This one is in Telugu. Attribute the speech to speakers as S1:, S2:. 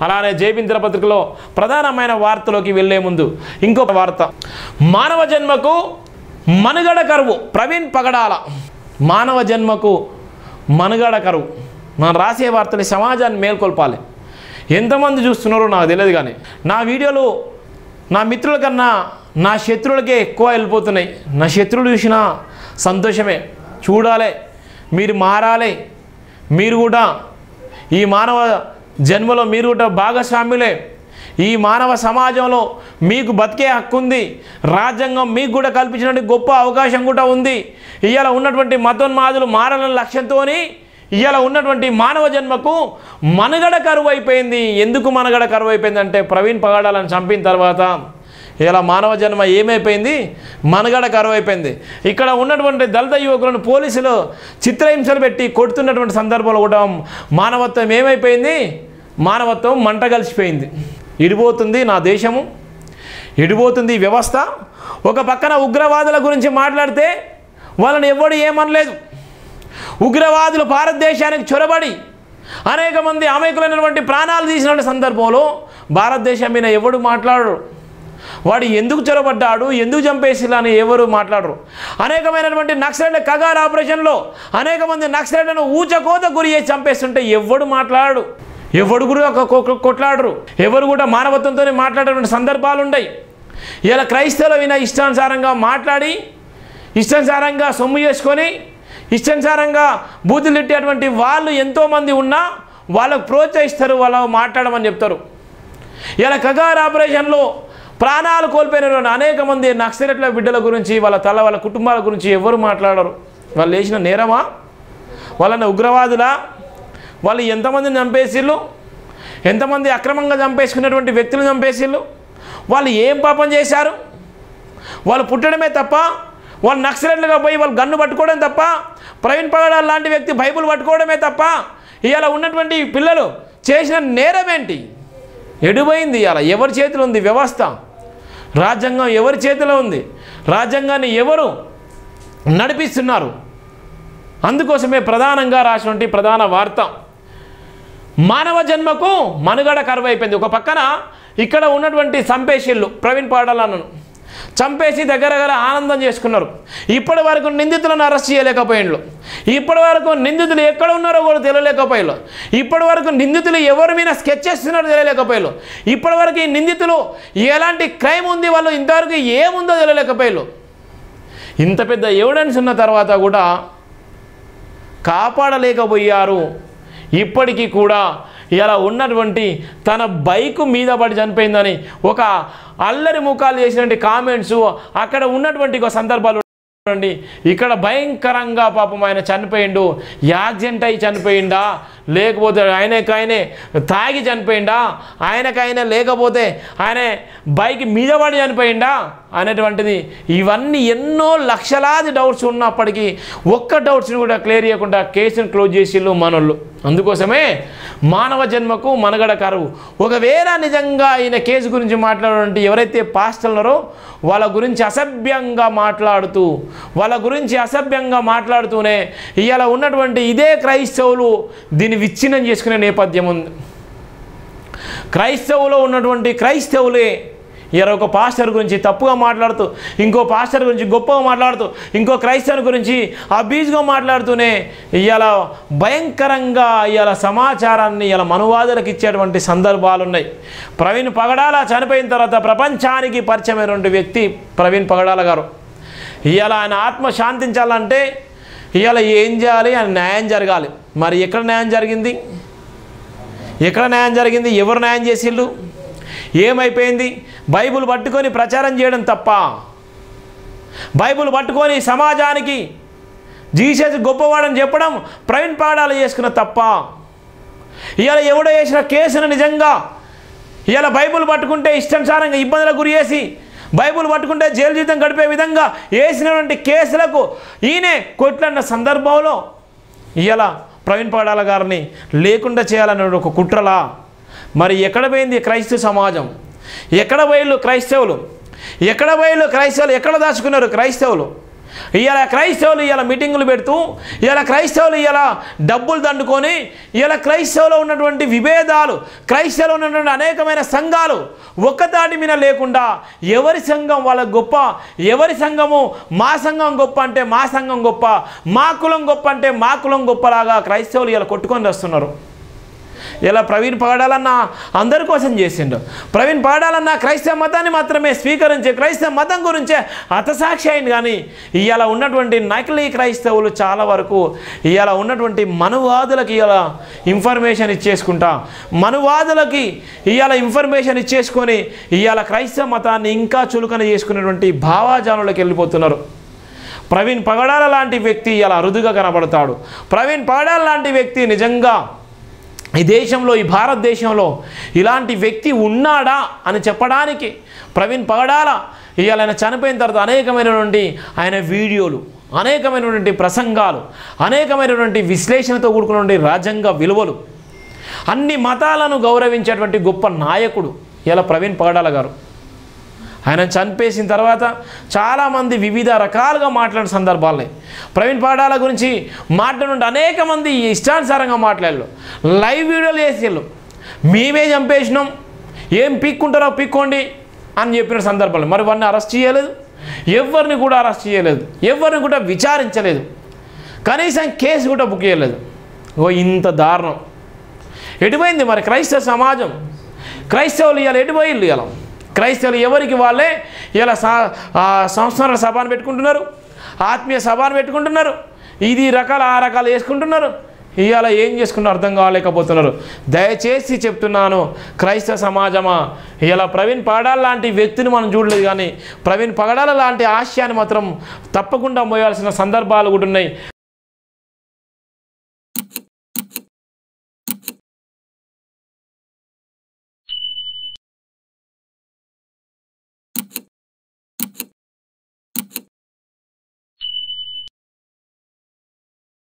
S1: అలానే జైబిన్ దినపత్రికలో ప్రధానమైన వార్తలోకి వెళ్లే ముందు ఇంకొక వార్త, మానవ జన్మకు మనుగడ కరువు. ప్రవీణ్ పగడాల, మానవ జన్మకు మనుగడ కరువు. మనం రాసే వార్తలు సమాజాన్ని మేల్కొల్పాలి. ఎంతమంది చూస్తున్నారో నాకు తెలియదు, కానీ నా వీడియోలు నా మిత్రుల కన్నా నా శత్రువులకే ఎక్కువ వెళ్ళిపోతున్నాయి. నా శత్రువులు చూసినా సంతోషమే. చూడాలి, మీరు మారాలి, మీరు కూడా ఈ మానవ జన్మలో మీరు కూడా భాగస్వామ్యులే. ఈ మానవ సమాజంలో మీకు బతికే హక్కు ఉంది. రాజ్యాంగం మీకు కూడా కల్పించినటువంటి గొప్ప అవకాశం కూడా ఉంది. ఇవాళ ఉన్నటువంటి మతోన్మాదులు మారాలనే లక్ష్యంతో ఇవాళ ఉన్నటువంటి మానవ జన్మకు మనుగడ కరువు అయిపోయింది. ఎందుకు మనుగడ కరువు అయిపోయిందంటే ప్రవీణ్ పగడాలను చంపిన తర్వాత ఇలా మానవ జన్మ ఏమైపోయింది, మనుగడ కరువు అయిపోయింది. ఇక్కడ ఉన్నటువంటి దళిత యువకులను పోలీసులు చిత్రహింసలు పెట్టి కొడుతున్నటువంటి సందర్భంలో కూడా మానవత్వం ఏమైపోయింది, మానవత్వం మంట కలిసిపోయింది. ఇడిపోతుంది నా దేశము, ఇడిపోతుంది వ్యవస్థ. ఒక పక్కన ఉగ్రవాదుల గురించి మాట్లాడితే వాళ్ళని ఎవడు ఏమనలేదు. ఉగ్రవాదులు భారతదేశానికి చొరబడి అనేక మంది అమాయకులైనటువంటి ప్రాణాలు తీసినటువంటి సందర్భంలో భారతదేశం మీద ఎవడు మాట్లాడరు. వాడు ఎందుకు చొరబడ్డాడు, ఎందుకు చంపేసిలా అని ఎవరు మాట్లాడరు. అనేకమైనటువంటి నక్సలైట్ల కగార్ ఆపరేషన్లో అనేక మంది నక్సలైట్లను ఊచకోత గురి చేసి చంపేస్తుంటే ఎవడు మాట్లాడు, ఎవడు కూడా కొట్లాడరు, ఎవరు కూడా మానవత్వంతో మాట్లాడేటువంటి సందర్భాలు ఉన్నాయి. ఇలా క్రైస్తవుల విన ఇష్టానుసారంగా మాట్లాడి ఇష్టానుసారంగా సొమ్ము చేసుకొని ఇష్టానుసారంగా బూతులు తిట్టేటువంటి వాళ్ళు ఎంతోమంది ఉన్నా వాళ్ళకు ప్రోత్సహిస్తారు, వాళ్ళు మాట్లాడమని చెప్తారు. ఇలా కగార్ ఆపరేషన్లో ప్రాణాలు కోల్పోయిన అనేక మంది నక్సలైట్ల బిడ్డల గురించి వాళ్ళ కుటుంబాల గురించి ఎవరు మాట్లాడరు. వాళ్ళు చేసిన నేరమా, వాళ్ళని ఉగ్రవాదులా, వాళ్ళు ఎంతమందిని చంపేసిళ్ళు, ఎంతమంది అక్రమంగా చంపేసుకున్నటువంటి వ్యక్తులు చంపేసిళ్ళు, వాళ్ళు ఏం పాపం చేశారు? వాళ్ళు పుట్టడమే తప్ప, వాళ్ళు నక్సలైట్లుగా పోయి వాళ్ళు గన్ను పట్టుకోవడం తప్ప, ప్రవీణ్ పగడాల లాంటి వ్యక్తి బైబుల్ పట్టుకోవడమే తప్ప ఇవాళ ఉన్నటువంటి పిల్లలు చేసిన నేరం ఏంటి? ఎడిపోయింది. ఇవాళ ఎవరి చేతిలో ఉంది వ్యవస్థ? రాజ్యాంగం ఎవరి చేతిలో ఉంది? రాజ్యాంగాన్ని ఎవరు నడిపిస్తున్నారు? అందుకోసమే ప్రధానంగా రాసినటువంటి ప్రధాన వార్త, మానవ జన్మకు మనుగడ కరువు అయిపోయింది. ఒక పక్కన ఇక్కడ ఉన్నటువంటి చంపేసిళ్ళు ప్రవీణ్ పగడాలను చంపేసి దగ్గర ఆనందం చేసుకున్నారు. ఇప్పటి వరకు నిందితులను అరెస్ట్ చేయలేకపోయిండ్రు. ఇప్పటి వరకు నిందితులు ఎక్కడ ఉన్నారో కూడా తెలియలేకపోయారు. ఇప్పటి వరకు నిందితులు ఎవరి మీద స్కెచ్ చేస్తున్నారో తెలియలేకపోయారు. ఇప్పటి వరకు ఈ నిందితులు ఎలాంటి క్రైమ్ ఉంది, వాళ్ళు ఇంతవరకు ఏముందో తెలియలేకపోయారు. ఇంత పెద్ద ఎవిడెన్స్ ఉన్న తర్వాత కూడా కాపాడలేకపోయారు. ఇప్పటికీ కూడా ఇలా ఉన్నటువంటి తన బైకు మీద పడి చనిపోయిందని ఒక అల్లరి ముఖాలు చేసినటువంటి కామెంట్స్ అక్కడ ఉన్నటువంటి ఒక సందర్భాలు చూడండి. ఇక్కడ భయంకరంగా పాపం ఆయన చనిపోయిండు. యాక్సిడెంట్ అయి చనిపోయిందా, లేకపోతే ఆయనే తాగి చనిపోయిందా, ఆయనకైనా లేకపోతే ఆయన బైక్ మీద పడి చనిపోయిందా అనేటువంటిది, ఇవన్నీ ఎన్నో లక్షలాది డౌట్స్ ఉన్నప్పటికీ ఒక్క డౌట్స్ని కూడా క్లియర్ చేయకుండా కేసును క్లోజ్ చేసిళ్ళు మనోళ్ళు. అందుకోసమే మానవ జన్మకు మనుగడ కరువు. ఒకవేళ నిజంగా ఈయన కేసు గురించి మాట్లాడాలంటే ఎవరైతే పాస్టర్లరో వాళ్ళ గురించి అసభ్యంగా మాట్లాడుతూనే ఇవాళ ఉన్నటువంటి ఇదే క్రైస్తవులు దీన్ని విచ్ఛిన్నం చేసుకునే నేపథ్యం ఉంది. క్రైస్తవులో ఉన్నటువంటి క్రైస్తవులే ఇలా ఒక పాస్టర్ గురించి తప్పుగా మాట్లాడుతూ, ఇంకో పాస్టర్ గురించి గొప్పగా మాట్లాడుతూ, ఇంకో క్రైస్తవుని గురించి అబీజ్గా మాట్లాడుతూనే ఇవాళ భయంకరంగా ఇవాళ సమాచారాన్ని ఇలా మనువాదులకు ఇచ్చేటువంటి సందర్భాలు ఉన్నాయి. ప్రవీణ్ పగడాల చనిపోయిన తర్వాత ప్రపంచానికి పరిచయమైనటువంటి వ్యక్తి ప్రవీణ్ పగడాల గారు. ఇవాళ ఆయన ఆత్మ శాంతించాలంటే ఇవాళ ఏం చేయాలి? ఆయన న్యాయం జరగాలి. మరి ఎక్కడ న్యాయం జరిగింది? ఎవరు న్యాయం చేసిళ్ళు? ఏమైపోయింది? బైబుల్ పట్టుకొని ప్రచారం చేయడం తప్ప, బైబుల్ పట్టుకొని సమాజానికి జీసస్ గొప్పవాడని చెప్పడం ప్రవీణ్ పగడాల చేసుకున్న తప్ప. ఇవాళ ఎవడో చేసిన కేసును నిజంగా ఇవాళ బైబుల్ పట్టుకుంటే ఇష్టానుసారంగా ఇబ్బందులకు గురి చేసి, బైబుల్ పట్టుకుంటే జైలు జీవితం గడిపే విధంగా వేసినటువంటి కేసులకు ఈయనే కొట్లాడిన సందర్భంలో ఇవాళ ప్రవీణ్ పగడాల గారిని లేకుండా చేయాలనే ఒక కుట్రలా? మరి ఎక్కడ పోయింది క్రైస్తవ సమాజం? ఎక్కడ పోయిళ్ళు క్రైస్తవులు? ఎక్కడ దాచుకున్నారు క్రైస్తవులు? ఇవాళ క్రైస్తవులు ఇవాళ మీటింగులు పెడుతూ ఇవాళ క్రైస్తవులు ఇవాళ డబ్బులు దండుకొని ఇవాళ క్రైస్తవులో ఉన్నటువంటి విభేదాలు, క్రైస్తవులో ఉన్నటువంటి అనేకమైన సంఘాలు ఒక్కతాటి మీద లేకుండా ఎవరి సంఘం వాళ్ళ గొప్ప, ఎవరి సంఘము మా సంఘం గొప్ప అంటే మా సంఘం గొప్ప, మా కులం గొప్ప అంటే మా కులం గొప్పలాగా క్రైస్తవులు ఇలా కొట్టుకొని వస్తున్నారు. ఇలా ప్రవీణ్ పగడాలన్న అందరి కోసం చేసిండు. ప్రవీణ్ పగడాలన్న క్రైస్తవ మతాన్ని మాత్రమే స్వీకరించే క్రైస్తవ మతం గురించే హతసాక్షి అయింది. కానీ ఇవాళ ఉన్నటువంటి నకిలీ క్రైస్తవులు చాలా వరకు ఇవాళ ఉన్నటువంటి మనువాదులకి ఇవాళ ఇన్ఫర్మేషన్ ఇచ్చేసుకుంటా, మనువాదులకి ఇవాళ ఇన్ఫర్మేషన్ ఇచ్చేసుకొని ఇవాళ క్రైస్తవ మతాన్ని ఇంకా చులకన చేసుకునేటువంటి భావాజానులకు వెళ్ళిపోతున్నారు. ప్రవీణ్ పగడాల లాంటి వ్యక్తి ఇలా అరుదుగా కనబడతాడు. ప్రవీణ్ పగడాల లాంటి వ్యక్తి నిజంగా ఈ దేశంలో, ఈ భారతదేశంలో ఇలాంటి వ్యక్తి ఉన్నాడా అని చెప్పడానికి ప్రవీణ్ పగడాల ఇవాళ ఆయన చనిపోయిన తర్వాత అనేకమైనటువంటి ఆయన వీడియోలు, అనేకమైనటువంటి ప్రసంగాలు, అనేకమైనటువంటి విశ్లేషణతో కూడుకున్నటువంటి రాజ్యాంగ విలువలు, అన్ని మతాలను గౌరవించేటువంటి గొప్ప నాయకుడు ఇలా ప్రవీణ్ పగడాల గారు. ఆయన చనిపోయిన తర్వాత చాలామంది వివిధ రకాలుగా మాట్లాడిన సందర్భాలే. ప్రవీణ్ పగడాల గురించి మాట్లాడుంటే అనేక మంది ఇష్టానుసారంగా మాట్లాడారు, లైవ్ వీడియోలు చేసేళ్ళు, మేమే చంపేసినాం, ఏం పీక్కుంటారో పీక్కోండి అని చెప్పిన సందర్భాలు. మరి వారిని అరెస్ట్ చేయలేదు, ఎవరిని కూడా అరెస్ట్ చేయలేదు, ఎవరిని కూడా విచారించలేదు, కనీసం కేసు కూడా బుక్ చేయలేదు. ఇంత దారుణం ఎటుపోయింది మరి క్రైస్తవ సమాజం? క్రైస్తవులు ఇవాళ ఎటుపోయిళ్ళు? ఇలా క్రైస్తవులు ఎవరికి వాళ్ళే ఇలా సంస్మరణ సభను పెట్టుకుంటున్నారు, ఆత్మీయ సభను పెట్టుకుంటున్నారు, ఇది రకాల ఆ రకాలు వేసుకుంటున్నారు. ఇవాళ ఏం చేసుకుంటారో అర్థం కాలేకపోతున్నారు. దయచేసి చెప్తున్నాను, క్రైస్తవ సమాజమా, ఇలా ప్రవీణ్ పగడాల లాంటి వ్యక్తిని మనం చూడలేదు, కానీ ప్రవీణ్ పగడాల లాంటి ఆశయాన్ని మాత్రం తప్పకుండా మోయాల్సిన సందర్భాలు కూడా ఉన్నాయి.